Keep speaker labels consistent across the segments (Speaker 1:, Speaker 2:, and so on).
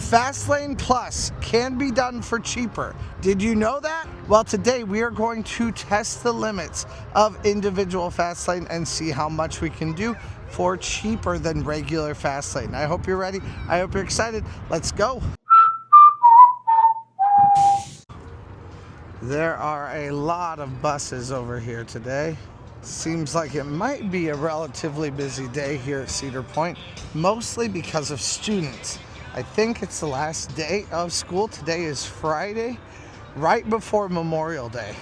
Speaker 1: Fastlane Plus can be done for cheaper. Did you know that? Well, today we are going to test the limits of individual Fastlane and see how much we can do for cheaper than regular Fastlane. I hope you're ready. I hope you're excited. Let's go. There are a lot of buses over here today. Seems like it might be a relatively busy day here at Cedar Point, mostly because of students. I think it's the last day of school. Today is Friday, right before Memorial Day.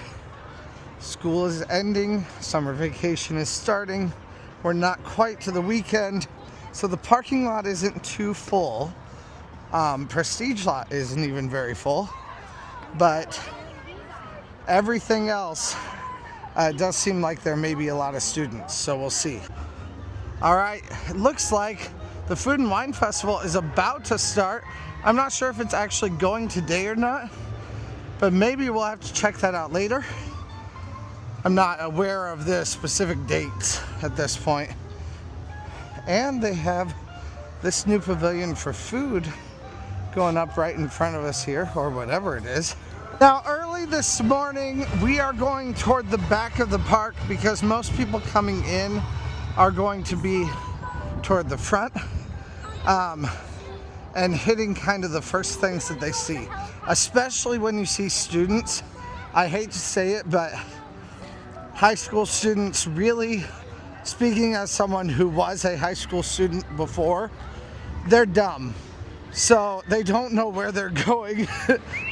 Speaker 1: School is ending, summer vacation is starting. We're not quite to the weekend, so the parking lot isn't too full. Prestige lot isn't even very full, but everything else does seem like there may be a lot of students, so we'll see. All right, it looks like the Food and Wine Festival is about to start. I'm not sure if it's actually going today or not, but maybe we'll have to check that out later. I'm not aware of the specific dates at this point. And they have this new pavilion for food going up right in front of us here, or whatever it is. Now, early this morning, we are going toward the back of the park because most people coming in are going to be toward the front and hitting kind of the first things that they see, especially when you see students. I hate to say it, but high school students really, speaking as someone who was a high school student before, they're dumb. So they don't know where they're going.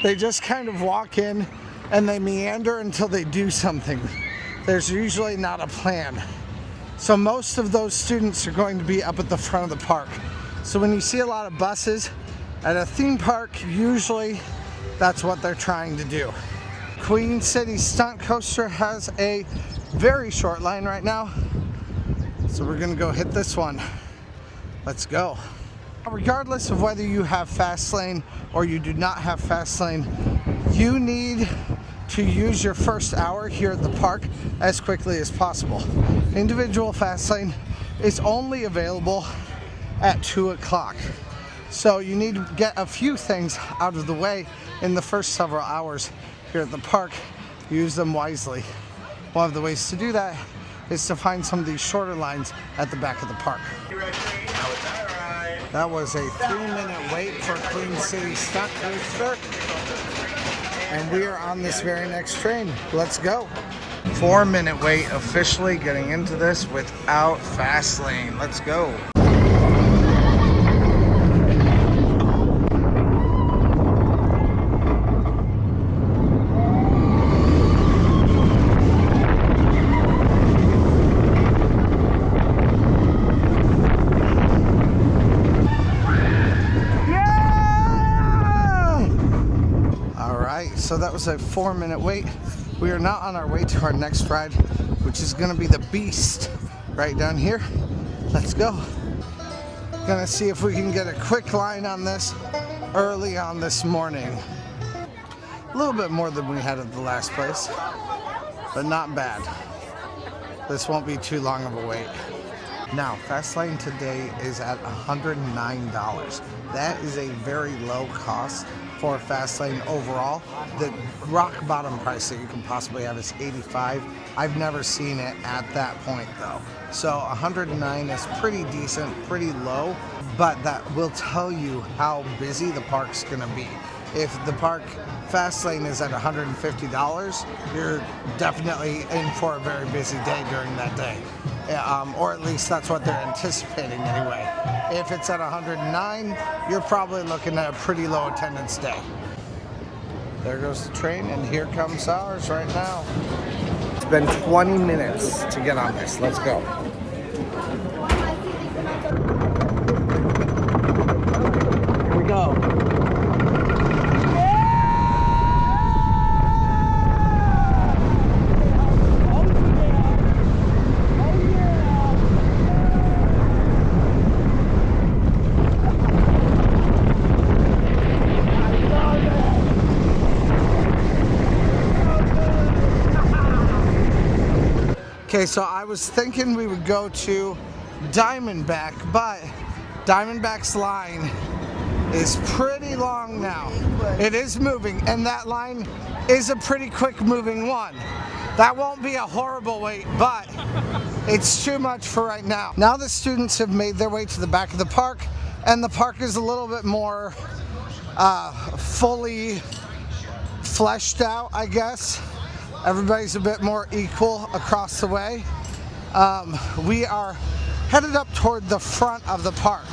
Speaker 1: They just kind of walk in and they meander until they do something. There's usually not a plan. So most of those students are going to be up at the front of the park. So when you see a lot of buses at a theme park, usually that's what they're trying to do. Queen City Stunt Coaster has a very short line right now. So we're gonna go hit this one. Let's go. Regardless of whether you have Fastlane or you do not have Fastlane, you need to use your first hour here at the park as quickly as possible. Individual Fastlane is only available at 2 o'clock. So you need to get a few things out of the way in the first several hours here at the park. Use them wisely. One of the ways to do that is to find some of these shorter lines at the back of the park. That was a 3-minute wait for Queen City Stunt Coaster. And we are on this very next train. Let's go. 4-minute wait, officially getting into this without Fastlane. Let's go. So that was a 4-minute wait. We are now on our way to our next ride, which is gonna be the Beast right down here. Let's go. Gonna see if we can get a quick line on this early on this morning. A little bit more than we had at the last place, but not bad. This won't be too long of a wait. Now, Fastlane today is at $109. That is a very low cost for Fastlane overall. The rock bottom price that you can possibly have is $85. I've never seen it at that point though. So $109 is pretty decent, pretty low, but that will tell you how busy the park's gonna be. If the park Fastlane is at $150, you're definitely in for a very busy day during that day. Or at least that's what they're anticipating anyway. If it's at $109, you're probably looking at a pretty low attendance day. There goes the train, and here comes ours right now. It's been 20 minutes to get on this. Let's go. Here we go. Okay, so I was thinking we would go to Diamondback, but Diamondback's line is pretty long now. It is moving, and that line is a pretty quick moving one. That won't be a horrible wait, but it's too much for right now. Now the students have made their way to the back of the park, and the park is a little bit more fully fleshed out, I guess. Everybody's a bit more equal across the way. We are headed up toward the front of the park.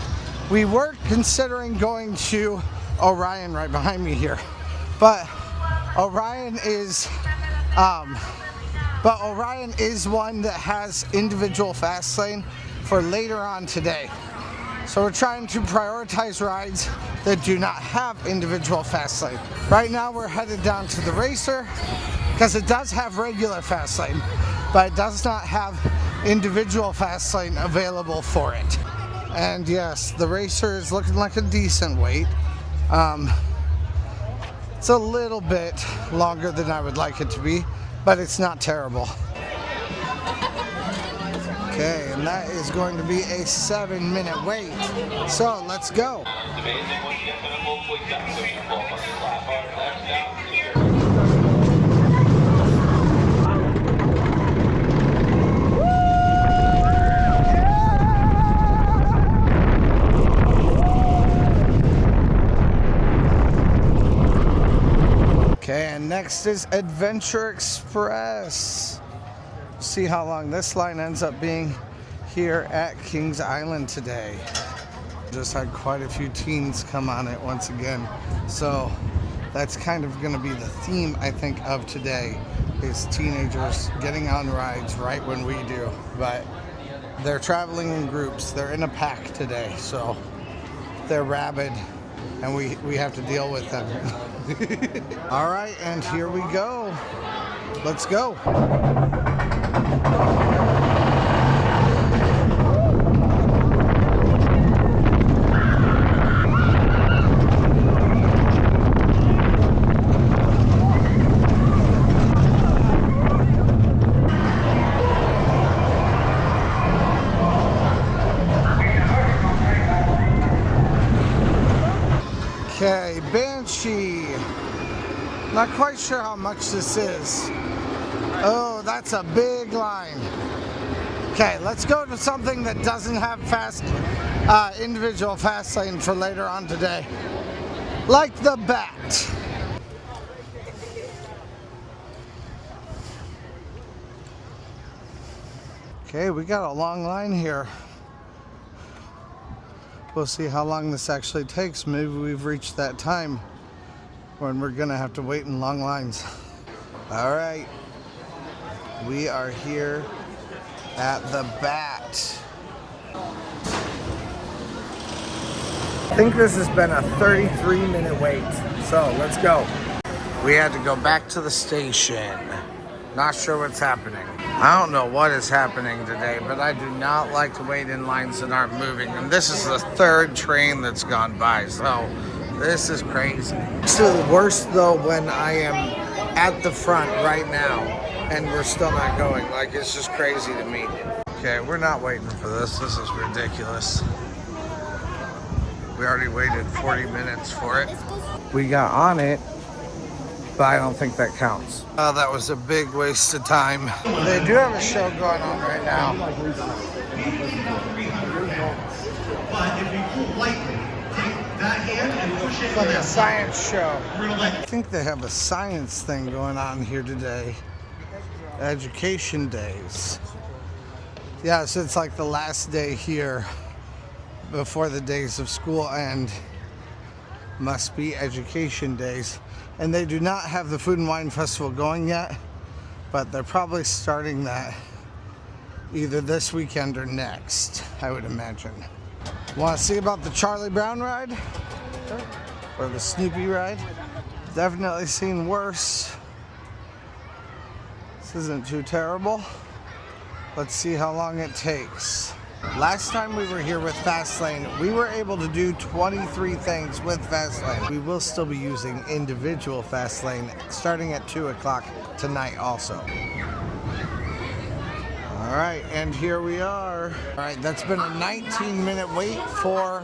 Speaker 1: We were considering going to Orion right behind me here, but Orion is one that has individual fast lane for later on today. So we're trying to prioritize rides that do not have individual fast lane. Right now we're headed down to the Racer because it does have regular fast lane, but it does not have individual fast lane available for it. And yes, the Racer is looking like a decent wait. It's a little bit longer than I would like it to be, but it's not terrible. Okay, and that is going to be a 7-minute wait. So let's go. Okay, and next is Adventure Express. See how long this line ends up being here at Kings Island today. Just had quite a few teens come on it once again. So that's kind of going to be the theme, I think, of today, is teenagers getting on rides right when we do. But they're traveling in groups. They're in a pack today, so they're rabid, and we have to deal with them. All right, and here we go. Let's go. Okay, Banshee. Not quite sure how much this is. Oh, that's a big line. Okay, let's go to something that doesn't have individual fast lane for later on today. Like the Bat. Okay, we got a long line here. We'll see how long this actually takes. Maybe we've reached that time when we're gonna have to wait in long lines. All right, we are here at the Bat. I think this has been a 33-minute wait, so let's go. We had to go back to the station. Not sure what's happening. I don't know what is happening today, but I do not like to wait in lines that aren't moving. And this is the third train that's gone by, so this is crazy. It's the worst though when I am at the front right now and we're still not going. Like, it's just crazy to me. Okay, we're not waiting for this. This is ridiculous. We already waited 40 minutes for it. We got on it, but I don't think that counts. Oh, that was a big waste of time. They do have a show going on right now. It's like a science show. I think they have a science thing going on here today. Education days. Yeah, so it's like the last day here before the days of school end. Must be education days. And they do not have the Food and Wine Festival going yet, but they're probably starting that either this weekend or next, I would imagine. Want to see about the Charlie Brown ride? Or the Snoopy ride? Definitely seen worse. This isn't too terrible. Let's see how long it takes. Last time we were here with Fastlane, we were able to do 23 things with Fastlane. We will still be using individual Fastlane starting at 2 o'clock tonight also. All right, and here we are. All right, that's been a 19-minute wait for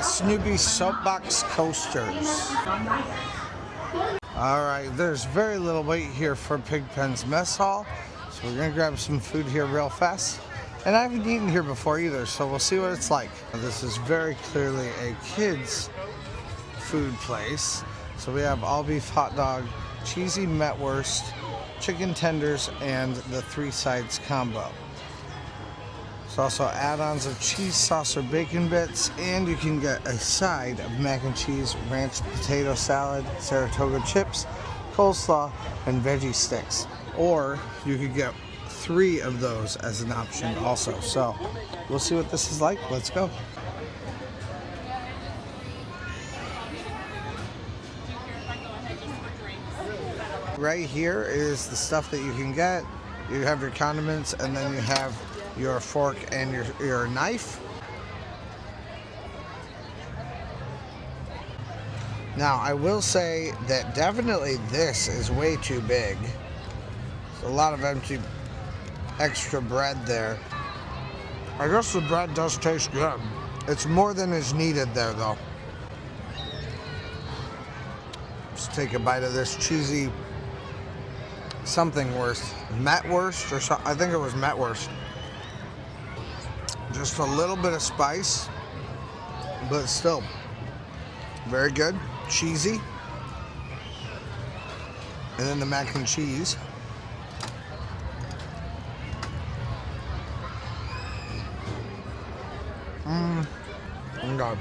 Speaker 1: Snoopy Soapbox Coasters. All right, there's very little wait here for Pigpen's Mess Hall, so we're gonna grab some food here real fast. And I haven't eaten here before either, so we'll see what it's like. This is very clearly a kids' food place. So we have all beef hot dog, cheesy metwurst, chicken tenders, and the 3 sides combo. There's also add-ons of cheese sauce or bacon bits, and you can get a side of mac and cheese, ranch potato salad, Saratoga chips, coleslaw, and veggie sticks. Or you could get 3 of those as an option also. So we'll see what this is like. Let's go. Right here is the stuff that you can get. You have your condiments, and then you have your fork and your knife. Now, I will say that definitely this is way too big. There's a lot of extra bread there. I guess the bread does taste good. It's more than is needed there, though. Let's take a bite of this cheesy something worse. Metwurst or something. I think it was metwurst. Just a little bit of spice, but still very good. Cheesy. And then the mac and cheese. God.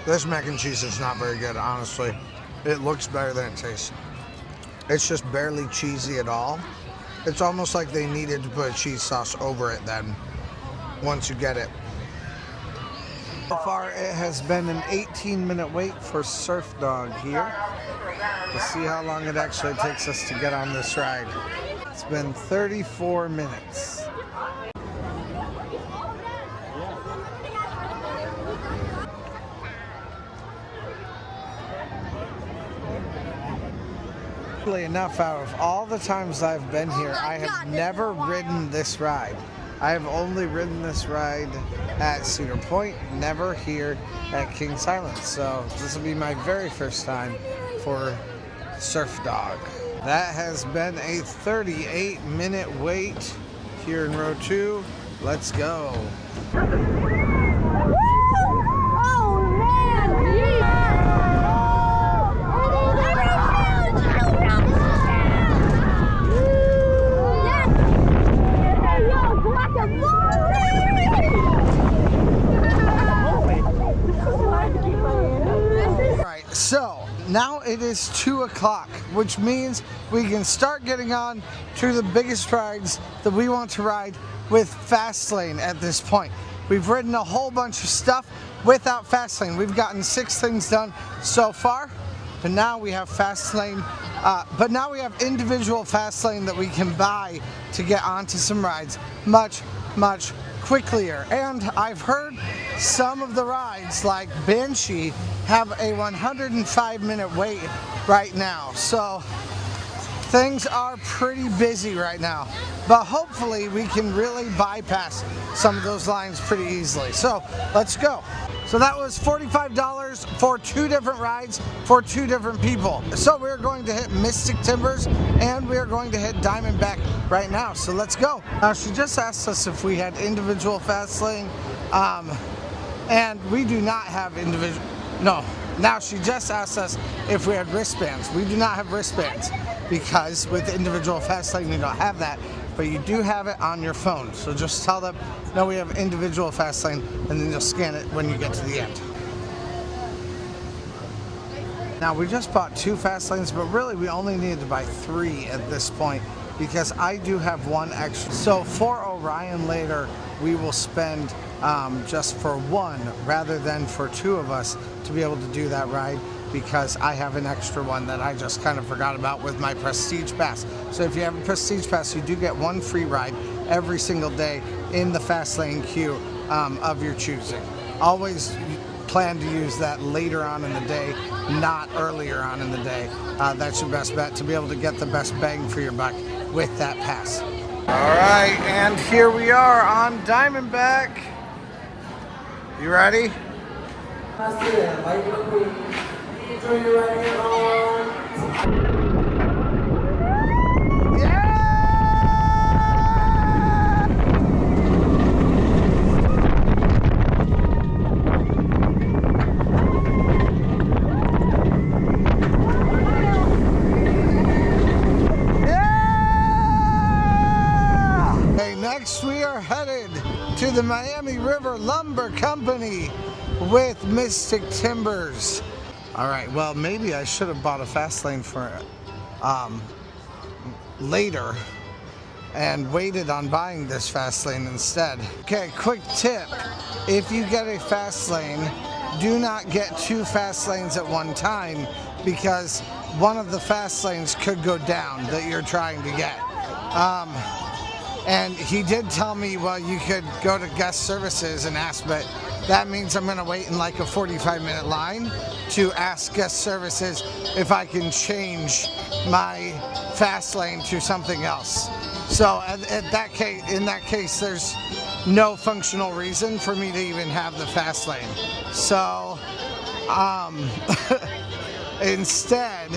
Speaker 1: This mac and cheese is not very good, honestly. It looks better than it tastes. It's just barely cheesy at all. It's almost like they needed to put a cheese sauce over it then, once you get it. So far, it has been an 18-minute wait for Surf Dog here. We'll see how long it actually takes us to get on this ride. It's been 34 minutes. Enough, out of all the times I've been here, I have never ridden this ride. I have only ridden this ride at Cedar Point, never here at Kings Island. So this will be my very first time for Surf Dog. That has been a 38-minute wait here in row 2. Let's go. So now it is 2 o'clock, which means we can start getting on to the biggest rides that we want to ride with Fastl Lane at this point. We've ridden a whole bunch of stuff without Fastl Lane. We've gotten 6 things done so far, but now we have Fastl Lane. But now we have individual Fastl Lane that we can buy to get onto some rides much quicker. And I've heard some of the rides, like Banshee, have a 105-minute wait right now. So things are pretty busy right now. But hopefully we can really bypass some of those lines pretty easily. So let's go. So that was $45 for 2 different rides for 2 different people. So we're going to hit Mystic Timbers and we're going to hit Diamondback right now. So let's go. Now she just asked us if we had individual Fastl Lane, and we do not have individual. No. Now she just asked us if we had wristbands. We do not have wristbands because with individual Fastl Lane you don't have that. But you do have it on your phone. So just tell them, no, we have individual Fastl Lane, and then you'll scan it when you get to the end. Now we just bought 2 Fastl Lanes, but really we only needed to buy 3 at this point because I do have 1 extra. So for Orion later, we will spend just for 1 rather than for 2 of us to be able to do that ride, because I have an extra one that I just kind of forgot about with my Prestige Pass. So if you have a Prestige Pass, you do get 1 free ride every single day in the Fastl Lane queue of your choosing. Always plan to use that later on in the day, not earlier on in the day. That's your best bet to be able to get the best bang for your buck with that pass. All right, and here we are on Diamondback. You ready? Next we are headed to the Miami River Lumber Company with Mystic Timbers. All right, well, maybe I should have bought a Fastlane for later and waited on buying this Fastlane instead. Okay, quick tip. If you get a Fastlane, do not get two Fastlanes at one time because one of the Fastlanes could go down that you're trying to get. And he did tell me, well, you could go to guest services and ask, but that means I'm going to wait in like a 45-minute line to ask guest services if I can change my Fastlane to something else. So in that case, there's no functional reason for me to even have the Fastlane. So instead,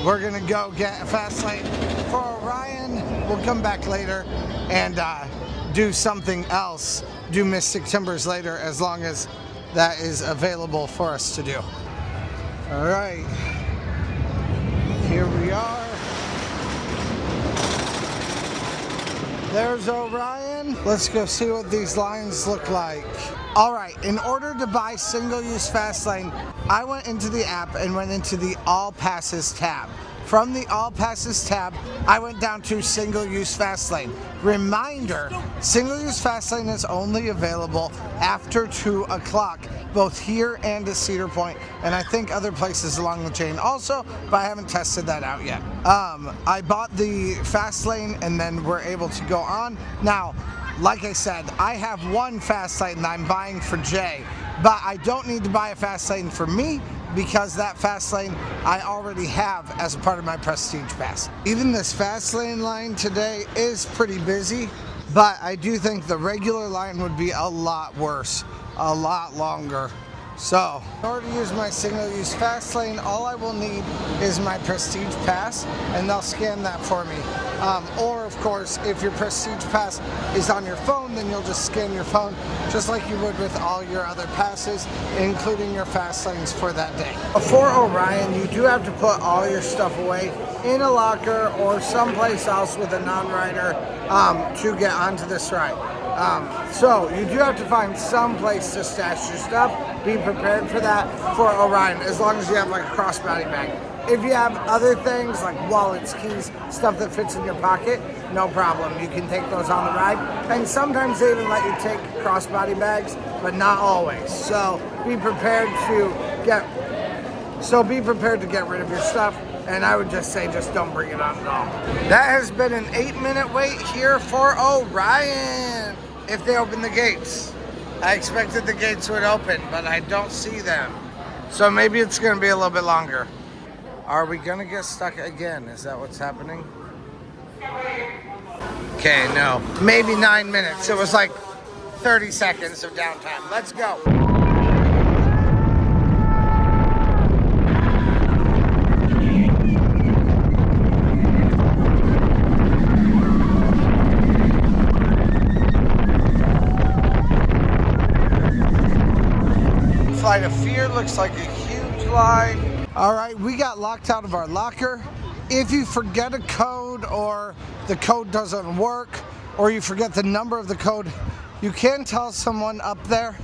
Speaker 1: we're going to go get a Fastlane for Orion. We'll come back later and do something else, do Mystic Timbers later, as long as that is available for us to do. All right, here we are. There's Orion. Let's go see what these lines look like. All right, in order to buy single-use Fastlane, I went into the app and went into the All Passes tab. From the All Passes tab, I went down to Single-Use Fastlane. Reminder, Single-Use Fastlane is only available after 2 o'clock, both here and at Cedar Point, and I think other places along the chain also, but I haven't tested that out yet. I bought the Fastlane and then we're able to go on. Now, like I said, I have one Fastlane that I'm buying for Jay, but I don't need to buy a Fastlane for me because that Fastlane I already have as a part of my Prestige Pass. Even this Fastlane line today is pretty busy, but I do think the regular line would be a lot worse, a lot longer. So, in order to use my single-use Fastlane, all I will need is my Prestige Pass, and they'll scan that for me. Or, of course, if your Prestige Pass is on your phone, then you'll just scan your phone, just like you would with all your other passes, including your Fastlanes for that day. For Orion, you do have to put all your stuff away in a locker or someplace else with a non-rider to get onto this ride. So you do have to find some place to stash your stuff. Be prepared for that for Orion, as long as you have like a crossbody bag. If you have other things like wallets, keys, stuff that fits in your pocket, no problem. You can take those on the ride. And sometimes they even let you take crossbody bags, but not always. So be prepared to get rid of your stuff. And I would just say, just don't bring it on at all. That has been an 8-minute wait here for Orion. If they open the gates. I expected the gates would open, but I don't see them. So maybe it's gonna be a little bit longer. Are we gonna get stuck again? Is that what's happening? Okay, no. Maybe 9 minutes. It was like 30 seconds of downtime. Let's go. Flight of Fear looks like a huge line. All right, we got locked out of our locker. If you forget a code or the code doesn't work or you forget the number of the code, you can tell someone up there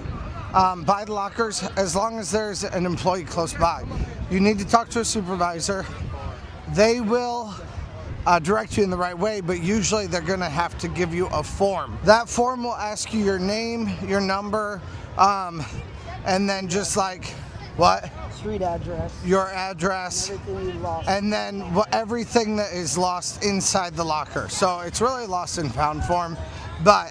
Speaker 1: by the lockers as long as there's an employee close by. You need to talk to a supervisor. They will direct you in the right way, but usually they're gonna have to give you a form. That form will ask you your name, your number, and then just like, what?
Speaker 2: Street address.
Speaker 1: Your address.
Speaker 2: Everything you lost.
Speaker 1: And then everything that is lost inside the locker. So it's really lost and found form, but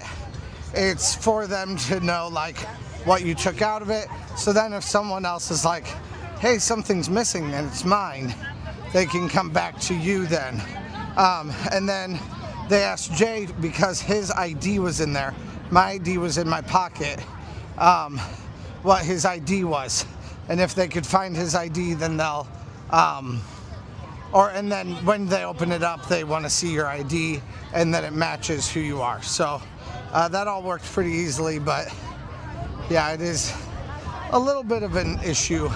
Speaker 1: it's for them to know like what you took out of it. So then if someone else is like, hey, something's missing and it's mine, they can come back to you then. And then they asked Jay, because his ID was in there, my ID was in my pocket, what his ID was. And if they could find his ID, then they'll, and then when they open it up, they want to see your ID, and then it matches who you are. So that all worked pretty easily, but yeah, it is a little bit of an issue,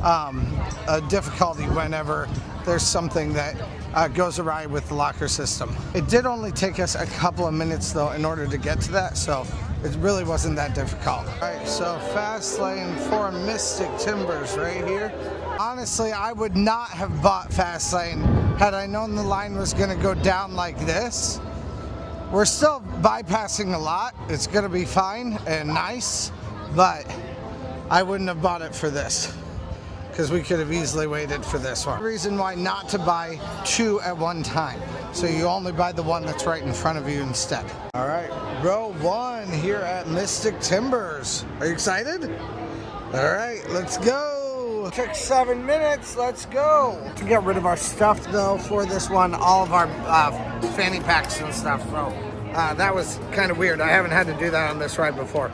Speaker 1: a difficulty whenever there's something that goes awry with the locker system. It did only take us a couple of minutes though in order to get to that, so it really wasn't that difficult. All right, so Fast Lane for Mystic Timbers right here. Honestly, I would not have bought Fast Lane had I known the line was gonna go down like this. We're still bypassing a lot. It's gonna be fine and nice, but I wouldn't have bought it for this, because we could have easily waited for this one. Reason why not to buy two at one time. So you only buy the one that's right in front of you instead. All right, row one here at Mystic Timbers. Are you excited? All right, let's go. Took 7 minutes, let's go. To get rid of our stuff though for this one, all of our fanny packs and stuff. So that was kind of weird. I haven't had to do that on this ride before.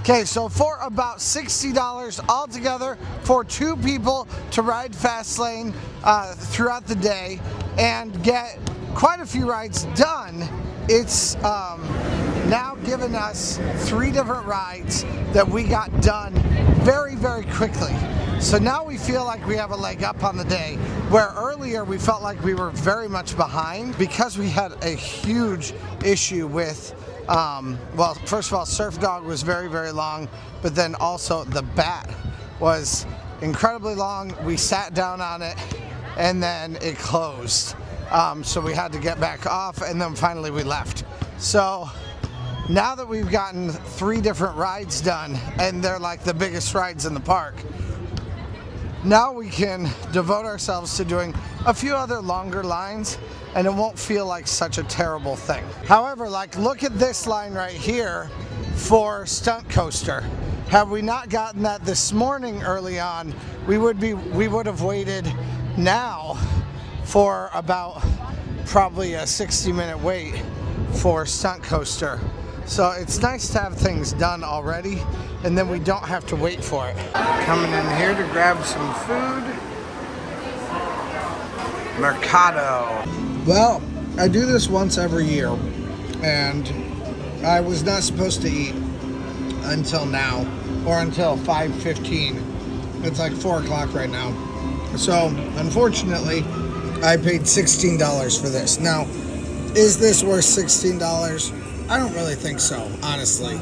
Speaker 1: Okay, so for about $60 altogether for two people to ride Fast Lane throughout the day and get quite a few rides done, it's now given us 3 different rides that we got done very, very quickly. So now we feel like we have a leg up on the day, where earlier we felt like we were very much behind because we had a huge issue with well, first of all, Surf Dog was very, very long, but then also the bat was incredibly long. We sat down on it and then it closed. So we had to get back off, and then finally we left. So now that we've gotten 3 different rides done, and they're like the biggest rides in the park, now we can devote ourselves to doing a few other longer lines, and it won't feel like such a terrible thing. However, like, look at this line right here for Stunt Coaster. Had we not gotten that this morning early on, we would have waited now for about probably a 60-minute wait for Stunt Coaster. So it's nice to have things done already, and then we don't have to wait for it. Coming in here to grab some food. Mercado. Well, I do this once every year, and I was not supposed to eat until now, or until 5:15. It's like 4 o'clock right now. So, unfortunately, I paid $16 for this. Now, is this worth $16? I don't really think so, honestly.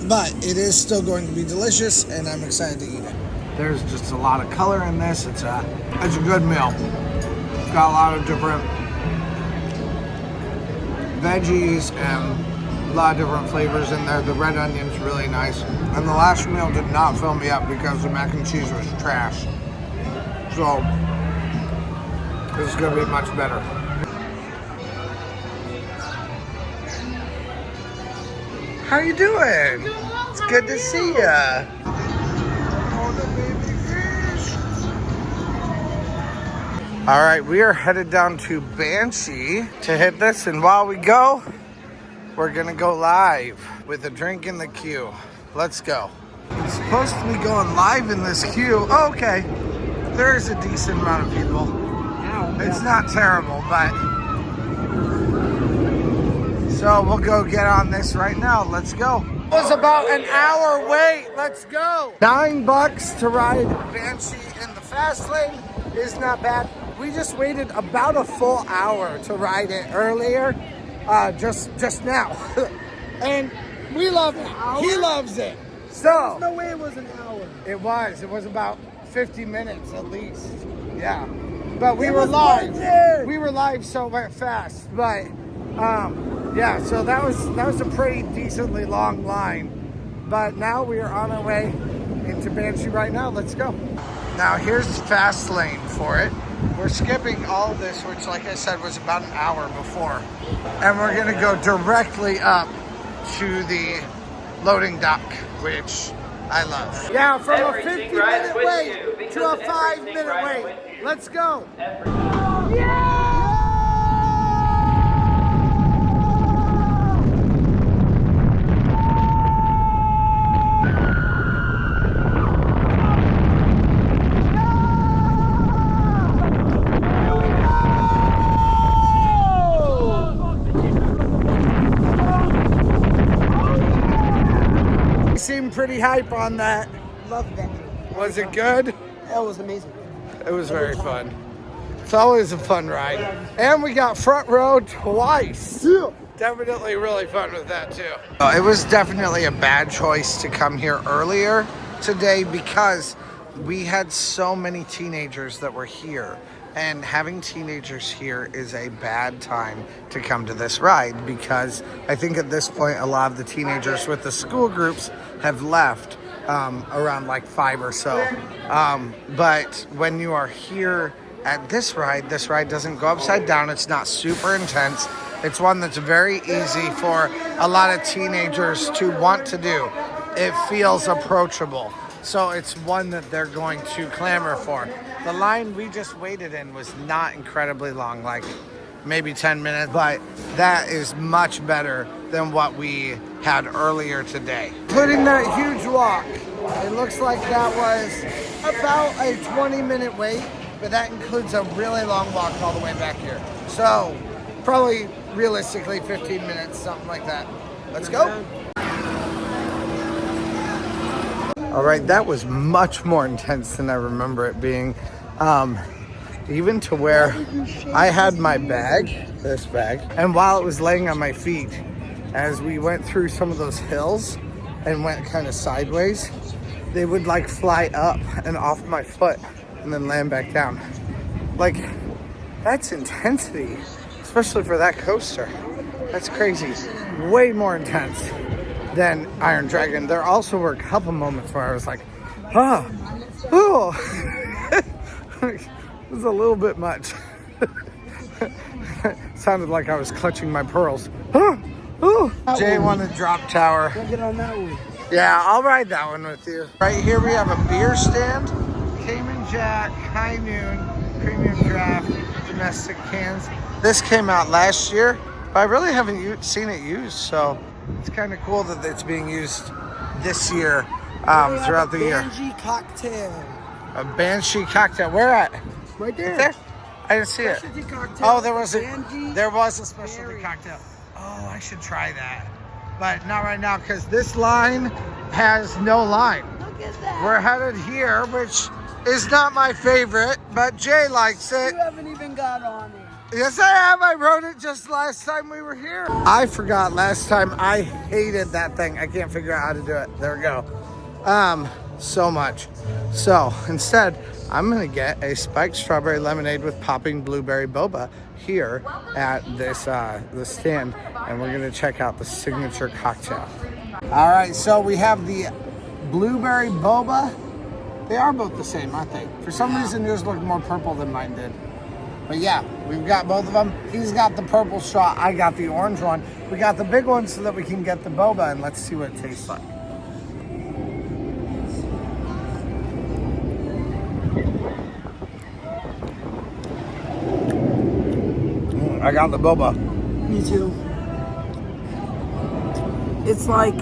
Speaker 1: But it is still going to be delicious, and I'm excited to eat it. There's just a lot of color in this. It's a good meal. It's got a lot of different veggies and a lot of different flavors in there. The red onion's really nice. And the last meal did not fill me up because the mac and cheese was trash. So this is gonna be much better. How you doing? It's good to see ya. All right, we are headed down to Banshee to hit this, and while we go, we're gonna go live with a drink in the queue. Let's go. It's supposed to be going live in this queue. Oh, okay, there's a decent amount of people. It's not terrible, but so we'll go get on this right now. Let's go. It was about an hour wait. Let's go. $9 to ride Banshee in the Fast Lane is not bad. We just waited about a full hour to ride it earlier, just now. And we love it. He loves it. So
Speaker 2: there's no way it was an hour.
Speaker 1: It was about 50 minutes at least. Yeah. But we were live. We were live, so it went fast. But yeah, so that was a pretty decently long line. But now we are on our way into Banshee right now. Let's go. Now here's Fastl Lane for it. We're skipping all of this, which like I said was about an hour before. And we're gonna go directly up to the loading dock, which I love.
Speaker 2: Yeah, from a 50-minute wait to a 5-minute wait. Let's go.
Speaker 1: Seemed pretty hype on that.
Speaker 2: Loved that.
Speaker 1: Was it good?
Speaker 2: That was amazing.
Speaker 1: It was very fun. It's always a fun ride. And we got front row twice.
Speaker 2: Yeah.
Speaker 1: Definitely really fun with that too. It was definitely a bad choice to come here earlier today because we had so many teenagers that were here. And having teenagers here is a bad time to come to this ride because I think at this point a lot of the teenagers with the school groups have left around like 5 or so. But when you are here at this ride doesn't go upside down. It's not super intense. It's one that's very easy for a lot of teenagers to want to do. It feels approachable. So it's one that they're going to clamor for. The line we just waited in was not incredibly long, like maybe 10 minutes, but that is much better than what we had earlier today.
Speaker 2: Including that huge walk. It looks like that was about a 20-minute wait, but that includes a really long walk all the way back here. So probably realistically 15 minutes, something like that. Let's go.
Speaker 1: All right, that was much more intense than I remember it being. Even to where I had my bag, this bag, and while it was laying on my feet, as we went through some of those hills and went kind of sideways, they would like fly up and off my foot and then land back down. Like, that's intensity, especially for that coaster. That's crazy. Way more intense than Iron Dragon. There also were a couple moments where I was like, oh, it was a little bit much. Sounded like I was clutching my pearls. Jay won a drop tower.
Speaker 2: We'll get on that one.
Speaker 1: Yeah, I'll ride that one with you. Right here we have a beer stand. Cayman Jack, High Noon, Premium Draft, domestic cans. This came out last year, but I really haven't seen it used, so it's kind of cool that it's being used this year throughout the year.
Speaker 2: Banshee cocktail.
Speaker 1: A Banshee cocktail. Where at?
Speaker 2: Right there.
Speaker 1: Right there? I didn't see it.
Speaker 2: Specialty cocktail.
Speaker 1: Oh, there was
Speaker 2: Banshee
Speaker 1: a specialty
Speaker 2: berries.
Speaker 1: cocktail. Oh, I should try that. But not right now because this line has no line.
Speaker 2: Look at that.
Speaker 1: We're headed here, which is not my favorite, but Jay likes it.
Speaker 2: You haven't even got on it.
Speaker 1: Yes, I have. I rode it just last time we were here. I forgot last time. I hated that thing. I can't figure out how to do it. There we go. So much. So instead, I'm gonna get a spiked strawberry lemonade with popping blueberry boba here at this stand, and we're gonna check out the signature cocktail. All right, so we have the blueberry boba. They are both the same, aren't they? For some reason, yours looked more purple than mine did. But yeah, we've got both of them. He's got the purple straw, I got the orange one. We got the big one so that we can get the boba, and let's see what it tastes like. I got the boba.
Speaker 2: Me too. It's like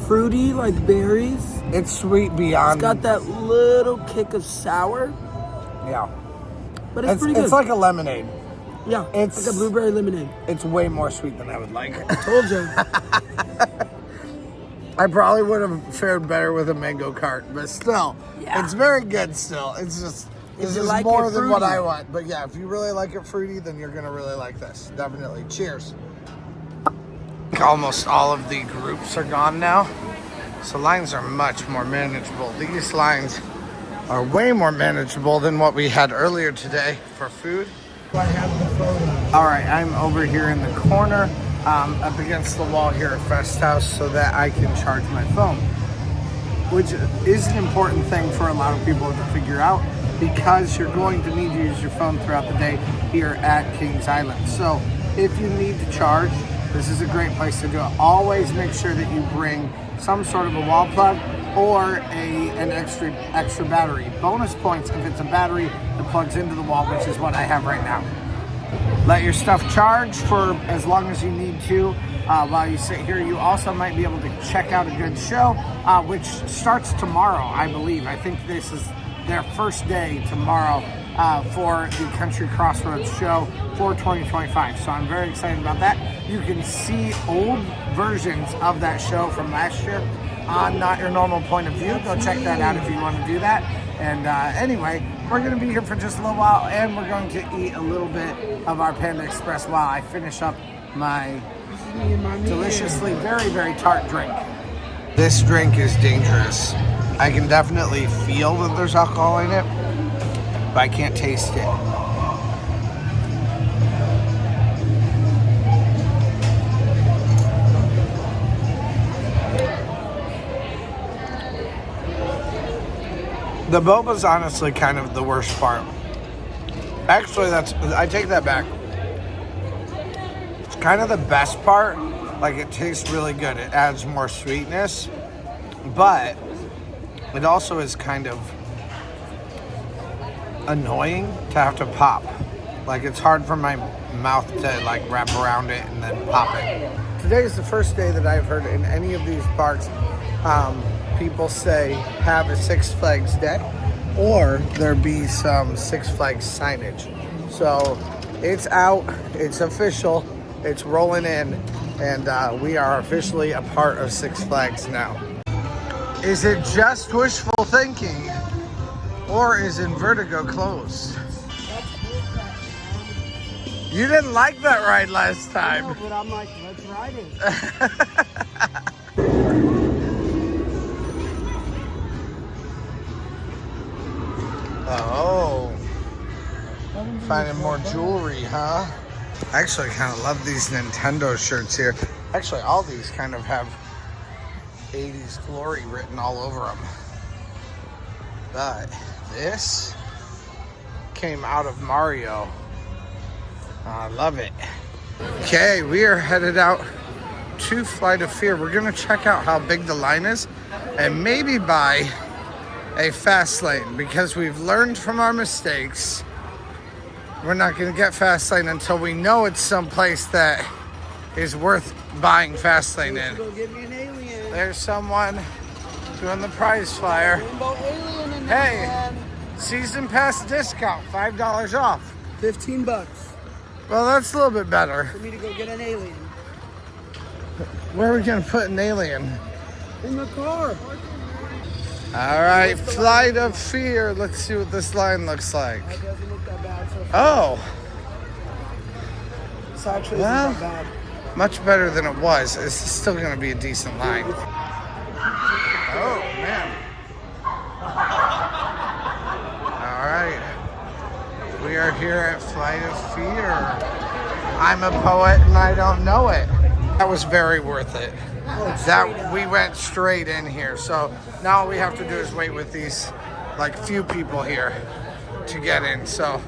Speaker 2: fruity, like berries.
Speaker 1: It's sweet beyond.
Speaker 2: It's got that little kick of sour.
Speaker 1: Yeah.
Speaker 2: But it's pretty good.
Speaker 1: It's like a lemonade.
Speaker 2: Yeah,
Speaker 1: It's
Speaker 2: like a blueberry lemonade.
Speaker 1: It's way more sweet than I would like.
Speaker 2: Told you.
Speaker 1: I probably would have fared better with a mango cart, but still,
Speaker 2: Yeah.
Speaker 1: it's very good still. It's just this
Speaker 2: you
Speaker 1: is
Speaker 2: like
Speaker 1: more
Speaker 2: it
Speaker 1: than what
Speaker 2: fruity.
Speaker 1: I want. But yeah, if you really like it fruity, then you're gonna really like this. Definitely. Cheers. Almost all of the groups are gone now, so lines are much more manageable. These lines are way more manageable than what we had earlier today for food.
Speaker 2: I have the photo.
Speaker 1: All right, I'm over here in the corner, up against the wall here at Fest House so that I can charge my phone. which is an important thing for a lot of people to figure out because you're going to need to use your phone throughout the day here at Kings Island. So if you need to charge, this is a great place to do it. Always make sure that you bring some sort of a wall plug or an extra battery. Bonus points if it's a battery that plugs into the wall, which is what I have right now. Let your stuff charge for as long as you need to. While you sit here, you also might be able to check out a good show, which starts tomorrow, I believe. I think this is their first day tomorrow for the Country Crossroads show for 2025. So I'm very excited about that. You can see old versions of that show from last year on Not Your Normal Point of View. Go check that out if you want to do that. And anyway, we're going to be here for just a little while, and we're going to eat a little bit of our Panda Express while I finish up my deliciously very, very tart drink. This drink is dangerous. I can definitely feel that there's alcohol in it, but I can't taste it. The boba's honestly kind of the worst part. Actually, I take that back. It's kind of the best part. Like, it tastes really good. It adds more sweetness, but it also is kind of annoying to have to pop. Like, it's hard for my mouth to like wrap around it and then pop it. Today is the first day that I've heard in any of these parks people say have a Six Flags day, or there be some Six Flags signage. So it's out, it's official, it's rolling in, and we are officially a part of Six Flags now. Is it just wishful thinking, or is Vertigo closed? You didn't like that ride last time.
Speaker 2: No, but I'm like, let's ride it.
Speaker 1: Oh, finding more jewelry, huh? I actually kind of love these Nintendo shirts here. Actually, all these kind of have 80s glory written all over them. But this came out of Mario. I love it. Okay, we are headed out to Flight of Fear. We're gonna check out how big the line is and maybe buy a Fastl Lane, because we've learned from our mistakes. We're not gonna get Fastl Lane until we know it's someplace that is worth buying Fastl Lane in.
Speaker 2: Go get me an alien.
Speaker 1: There's someone doing the prize flyer.
Speaker 2: Rainbow alien in
Speaker 1: Hey,
Speaker 2: there, man.
Speaker 1: season pass discount, $5 off.
Speaker 2: $15
Speaker 1: Well, that's a little bit better.
Speaker 2: for me to go get an alien.
Speaker 1: Where are we gonna put an alien?
Speaker 2: In the car.
Speaker 1: All right, Flight of Fear. Let's see what this line looks like.
Speaker 2: That doesn't look that bad so far.
Speaker 1: Oh,
Speaker 2: It's actually
Speaker 1: well,
Speaker 2: not that bad.
Speaker 1: much better than it was. It's still gonna be a decent line. Oh, man. All right. We are here at Flight of Fear. I'm a poet and I don't know it. That was very worth it. That we went straight in here. So now all we have to do is wait with these like few people here to get in. So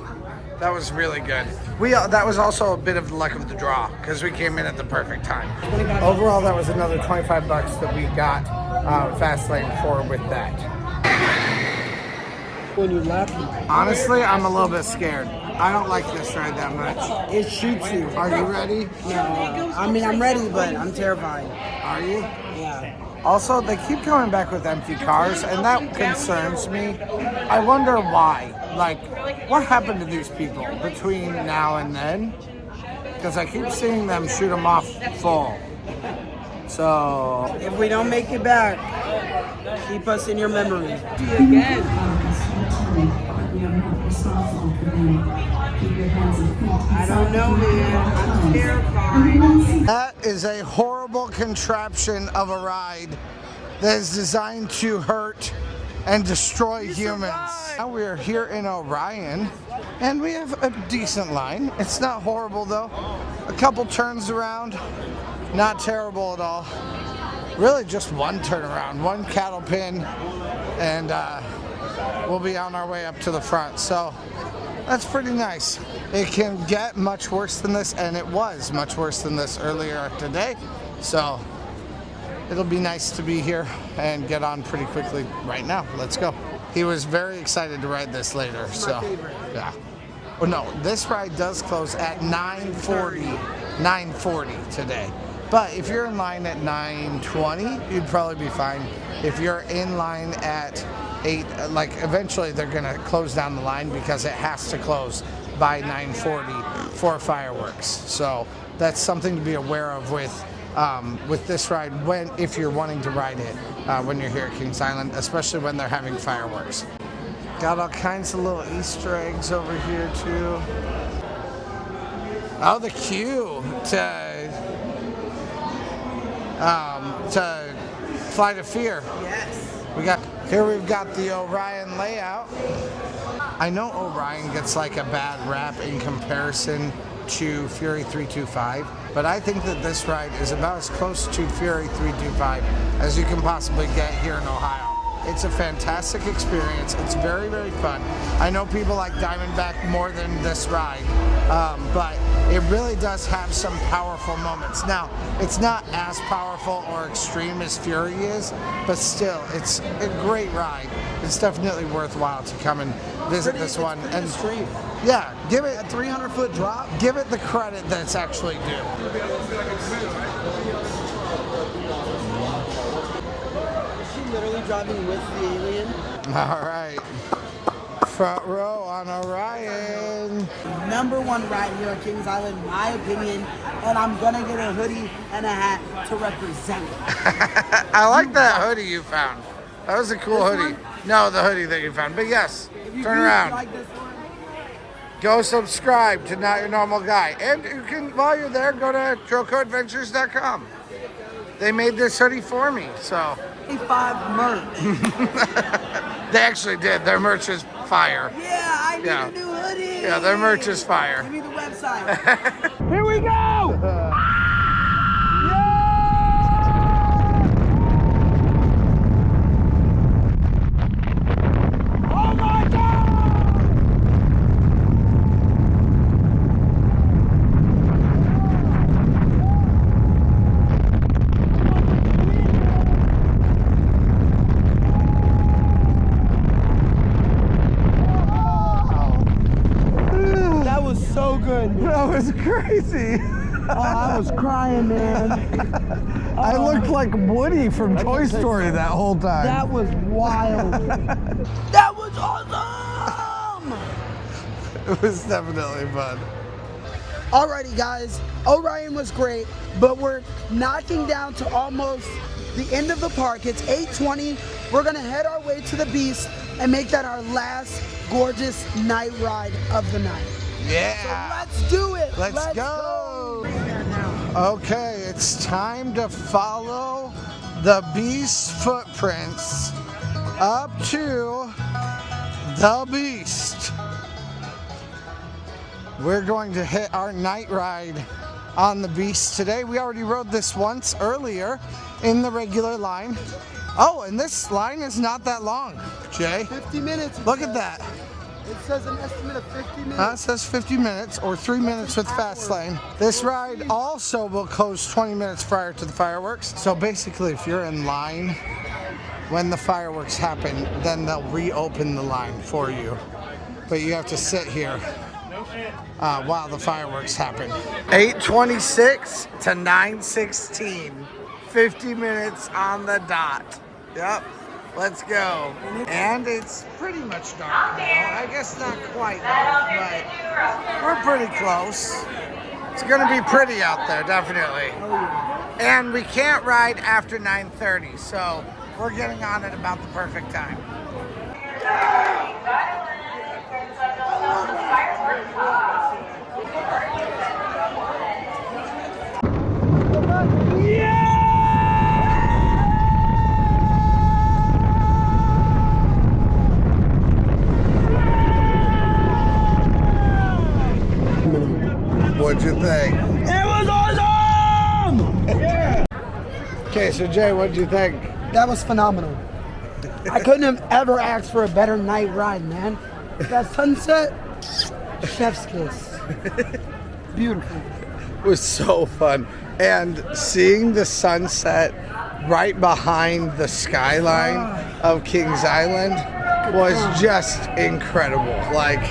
Speaker 1: that was really good. That was also a bit of the luck of the draw because we came in at the perfect time. Overall, that was another $25 that we got Fastl Lane for with that.
Speaker 2: When you left,
Speaker 1: Honestly, I'm a little bit scared. I don't like this ride that much.
Speaker 2: it shoots you.
Speaker 1: Are you ready?
Speaker 2: No, I mean, I'm ready, but I'm terrified.
Speaker 1: Are you?
Speaker 2: Yeah.
Speaker 1: Also, they keep coming back with empty cars, and that concerns me. I wonder why. Like, what happened to these people between now and then? Because I keep seeing them shoot them off full. So,
Speaker 2: If we don't make it back, keep us in your memory. See you again. I don't know, man. I'm terrified.
Speaker 1: that is a horrible contraption of a ride that is designed to hurt and destroy humans. Now we're here in Orion, and we have a decent line. It's not horrible though. A couple turns around, not terrible at all. really just one turnaround, one cattle pin, and we'll be on our way up to the front. So that's pretty nice. It can get much worse than this, and it was much worse than this earlier today. So it'll be nice to be here and get on pretty quickly right now. Let's go. He was very excited to ride this later. So yeah. Oh no, this ride does close at 9:40 today. But if you're in line at 9:20, you'd probably be fine. If you're in line at 8, like eventually they're gonna close down the line because it has to close by 9:40 for fireworks. So that's something to be aware of with this ride if you're wanting to ride it when you're here at Kings Island, especially when they're having fireworks. Got all kinds of little Easter eggs over here too. Oh, the queue to Flight of Fear.
Speaker 2: Yes.
Speaker 1: We've got the Orion layout. I know Orion gets like a bad rap in comparison to Fury 325, but I think that this ride is about as close to Fury 325 as you can possibly get here in Ohio. It's a fantastic experience. It's very, very fun. I know people like Diamondback more than this ride, but it really does have some powerful moments. Now, it's not as powerful or extreme as Fury is, but still, it's a great ride. It's definitely worthwhile to come and visit this one. And
Speaker 2: extreme.
Speaker 1: Yeah, give it
Speaker 2: a 300-foot drop.
Speaker 1: Give it the credit that it's actually due.
Speaker 2: Literally driving with the alien.
Speaker 1: All right, front row on Orion.
Speaker 2: #1 ride here at Kings Island, in my opinion, and I'm gonna get a hoodie and a hat to represent it.
Speaker 1: I like that hoodie you found. That was a cool
Speaker 2: This
Speaker 1: hoodie.
Speaker 2: one?
Speaker 1: No, the hoodie that you found. But yes,
Speaker 2: If you
Speaker 1: turn
Speaker 2: do
Speaker 1: around.
Speaker 2: like this one,
Speaker 1: Go subscribe to Not Your Normal Guy. And you can, while you're there, go to trocoadventures.com. They made this hoodie for me, so.
Speaker 2: 5 merch.
Speaker 1: They actually did. Their merch is fire.
Speaker 2: Yeah, I need a new hoodie.
Speaker 1: Yeah, their merch is fire.
Speaker 2: Give me the website.
Speaker 1: Here we go! Oh my God!
Speaker 2: That was so good.
Speaker 1: That was crazy.
Speaker 2: Oh, I was crying, man.
Speaker 1: I looked like Woody from Toy Story that whole time.
Speaker 2: That was wild. That was awesome!
Speaker 1: It was definitely fun.
Speaker 2: Alrighty, guys. Orion was great, but we're knocking down to almost the end of the park. It's 8:20. We're gonna head our way to the Beast and make that our last gorgeous night ride of the night.
Speaker 1: Yeah.
Speaker 2: So let's do it.
Speaker 1: Let's go. Okay, it's time to follow the Beast's footprints up to the Beast. We're going to hit our night ride on the Beast today. We already rode this once earlier in the regular line. Oh, and this line is not that long, Jay.
Speaker 2: 50 minutes.
Speaker 1: Look at that.
Speaker 2: It says an estimate of 50 minutes.
Speaker 1: It says 50 minutes or 3 minutes with Fastl Lane. This ride also will close 20 minutes prior to the fireworks. So basically, if you're in line when the fireworks happen, then they'll reopen the line for you. But you have to sit here while the fireworks happen. 8:26 to 9:16. 50 minutes on the dot. Yep. Let's go. And it's pretty much dark now. I guess not quite dark, but we're pretty close. It's gonna be pretty out there, definitely. And we can't ride after 9:30, so we're getting on at about the perfect time. What'd you think?
Speaker 2: It was awesome!
Speaker 1: Okay, Okay, so Jay, what did you think?
Speaker 3: That was phenomenal. I couldn't have ever asked for a better night ride, man. That sunset, chef's kiss. Beautiful.
Speaker 1: It was so fun. And seeing the sunset right behind the skyline of Kings Island was just incredible. Like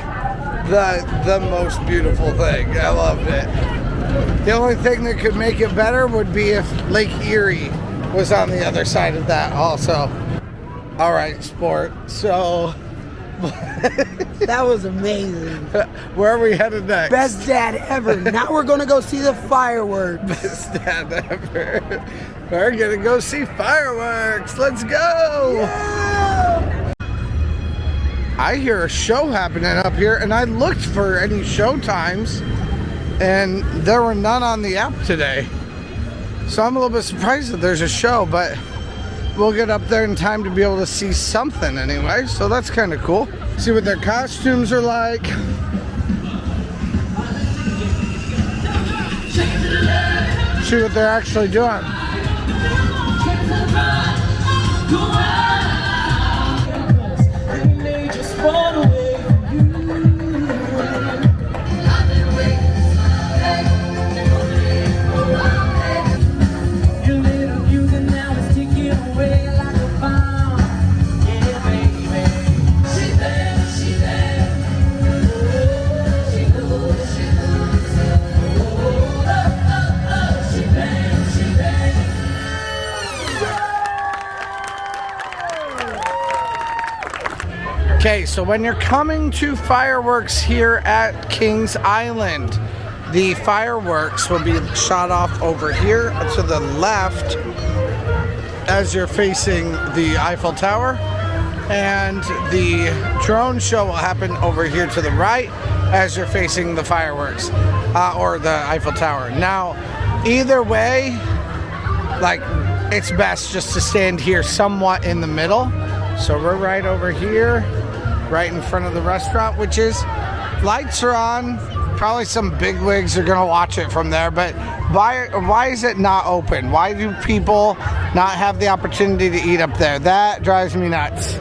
Speaker 1: the most beautiful thing. I loved it. The only thing that could make it better would be if Lake Erie was on the other side of that also. All right, sport. So
Speaker 3: That was amazing.
Speaker 1: where are we headed next?
Speaker 3: Best dad ever. Now we're gonna go see the fireworks.
Speaker 1: Best dad ever. We're gonna go see fireworks. Let's go.
Speaker 3: Yeah.
Speaker 1: I hear a show happening up here, and I looked for any show times, and there were none on the app today. So I'm a little bit surprised that there's a show, but we'll get up there in time to be able to see something anyway. So that's kind of cool. See what their costumes are like. See what they're actually doing. Okay, so when you're coming to fireworks here at Kings Island, the fireworks will be shot off over here to the left as you're facing the Eiffel Tower, and the drone show will happen over here to the right as you're facing the fireworks or the Eiffel Tower. Now, either way, like, it's best just to stand here somewhat in the middle. So we're right over here, right in front of the restaurant, which is, lights are on. Probably some bigwigs are gonna watch it from there, but why is it not open? Why do people not have the opportunity to eat up there? That drives me nuts.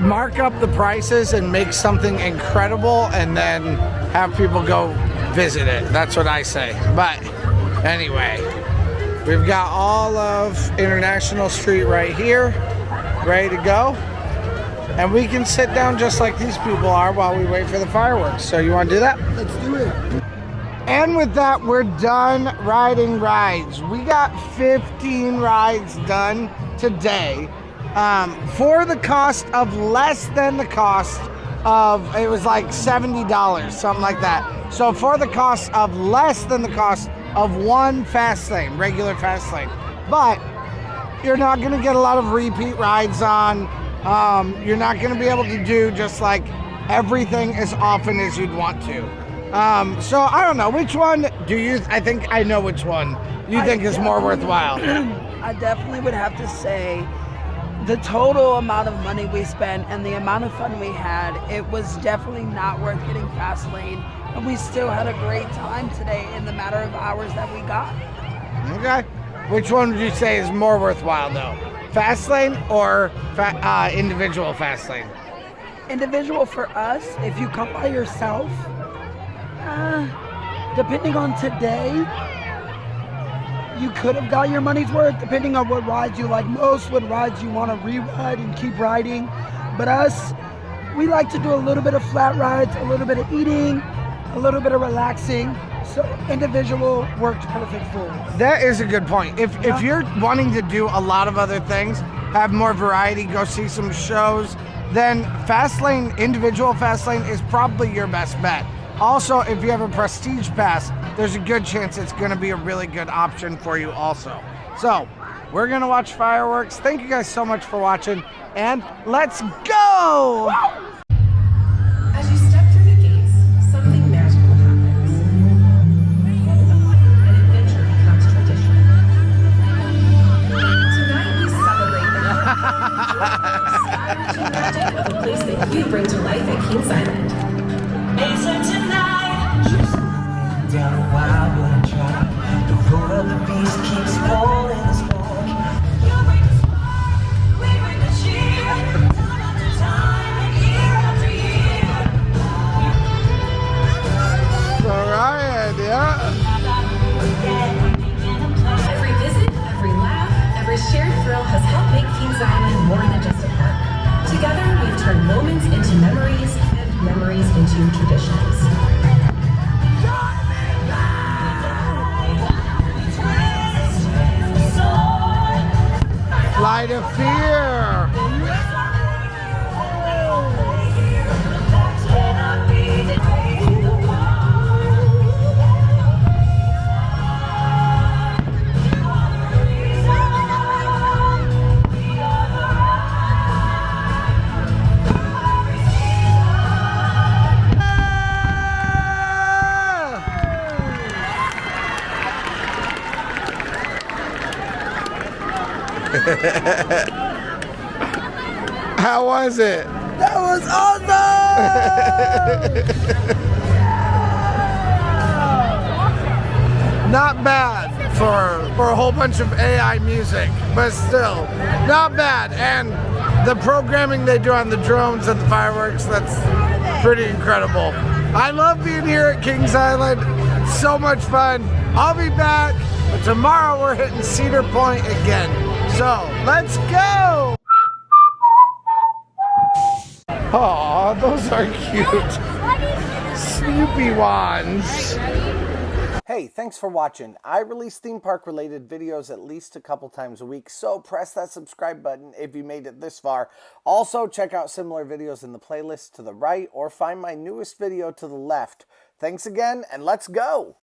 Speaker 1: Mark up the prices and make something incredible, and then have people go visit it. That's what I say. But anyway, we've got all of International Street right here, ready to go. And we can sit down just like these people are while we wait for the fireworks. So you want to do that?
Speaker 3: Let's do it.
Speaker 1: And with that, we're done riding rides. We got 15 rides done today for the cost of less than the cost of, it was like $70, something like that. So for the cost of less than the cost of one Fast Lane, regular Fast Lane. But you're not going to get a lot of repeat rides on. You're not going to be able to do just like everything as often as you'd want to. So I don't know, which one do you, I think I know which one you think is more worthwhile.
Speaker 3: I definitely would have to say the total amount of money we spent and the amount of fun we had, it was definitely not worth getting Fast Lane. And we still had a great time today in the matter of hours that we got.
Speaker 1: Okay. Which one would you say is more worthwhile though? Fast Lane or individual Fast Lane?
Speaker 3: Individual for us, if you come by yourself, depending on today, you could have got your money's worth, depending on what rides you like most, what rides you want to re-ride and keep riding. But us, we like to do a little bit of flat rides, a little bit of eating, a little bit of relaxing. So individual worked perfect for us.
Speaker 1: That is a good point. If you're wanting to do a lot of other things, have more variety, go see some shows, then Fast Lane, individual Fast Lane is probably your best bet. Also, if you have a Prestige Pass, there's a good chance it's going to be a really good option for you also. So, we're going to watch fireworks. Thank you guys so much for watching, and let's go!
Speaker 4: As you step through the gates, something magical happens. An adventure becomes tradition. Tonight we celebrate the place that you bring to life at Kings Island.
Speaker 5: Down a wild track, the roar of the beast keeps falling.
Speaker 1: How was it?
Speaker 3: That was awesome!
Speaker 2: Not bad for a whole bunch of AI music, but still, not bad. And the programming they do on the drones and the fireworks, that's pretty incredible. I love being here at Kings Island. It's so much fun. I'll be back, but tomorrow we're hitting Cedar Point again. So, let's go! Aw, those are cute. Snoopy wands. Hey, thanks for watching. I release theme park related videos at least a couple times a week, so press that subscribe button if you made it this far. Also, check out similar videos in the playlist to the right or find my newest video to the left. Thanks again, and let's go!